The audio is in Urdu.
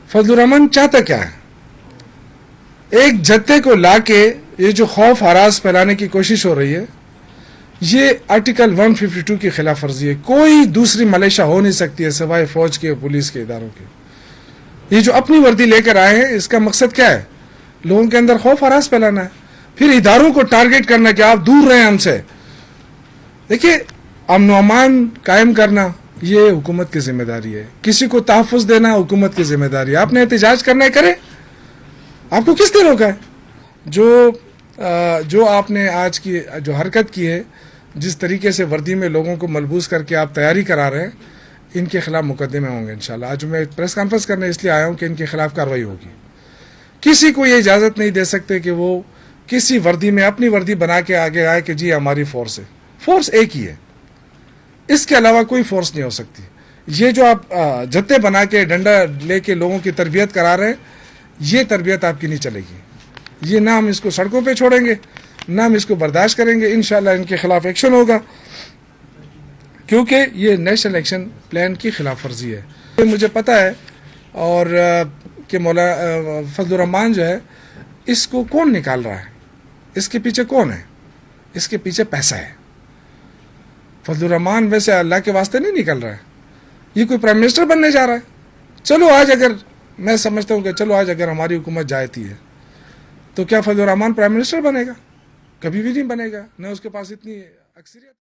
فضل الرحمان چاہتا کیا ہے؟ ایک جتھے کو لا کے یہ جو خوف ہراس پھیلانے کی کوشش ہو رہی ہے، یہ آرٹیکل 152 کی خلاف ورزی ہے. کوئی دوسری ملیشیا ہو نہیں سکتی ہے سوائے فوج کے پولیس کے اداروں کے. یہ جو اپنی وردی لے کر آئے ہیں، اس کا مقصد کیا ہے؟ لوگوں کے اندر خوف ہراس پھیلانا ہے، پھر اداروں کو ٹارگٹ کرنا کہ آپ دور رہیں ہم سے. دیکھیے، امن و امان قائم کرنا یہ حکومت کی ذمہ داری ہے، کسی کو تحفظ دینا حکومت کی ذمہ داری ہے. آپ نے احتجاج کرنا ہے، کرے. آپ کو کس نے روکا ہے؟ جو آپ نے آج کی جو حرکت کی ہے، جس طریقے سے وردی میں لوگوں کو ملبوس کر کے آپ تیاری کرا رہے ہیں، ان کے خلاف مقدمے ہوں گے انشاءاللہ. آج میں پریس کانفرنس کرنے اس لیے آیا ہوں کہ ان کے خلاف کارروائی ہوگی. کسی کو یہ اجازت نہیں دے سکتے کہ وہ کسی وردی میں اپنی وردی بنا کے آگے آئے کہ جی ہماری فورس ہے. فورس ایک ہی ہے، اس کے علاوہ کوئی فورس نہیں ہو سکتی. یہ جو آپ جتھے بنا کے ڈنڈا لے کے لوگوں کی تربیت کرا رہے ہیں، یہ تربیت آپ کی نہیں چلے گی. یہ نہ ہم اس کو سڑکوں پہ چھوڑیں گے، نہ ہم اس کو برداشت کریں گے. انشاءاللہ ان کے خلاف ایکشن ہوگا، کیونکہ یہ نیشنل ایکشن پلان کی خلاف ورزی ہے. مجھے پتہ ہے اور کہ فضل الرحمان جو ہے، اس کو کون نکال رہا ہے، اس کے پیچھے کون ہے؟ اس کے پیچھے پیسہ ہے. فضل الرحمان ویسے اللہ کے واسطے نہیں نکل رہا ہے. یہ کوئی پرائم منسٹر بننے جا رہا ہے. چلو آج اگر میں سمجھتا ہوں کہ چلو آج اگر ہماری حکومت جاتی ہے تو کیا فضل الرحمان پرائم منسٹر بنے گا؟ کبھی بھی نہیں بنے گا، نہ اس کے پاس اتنی اکثریت.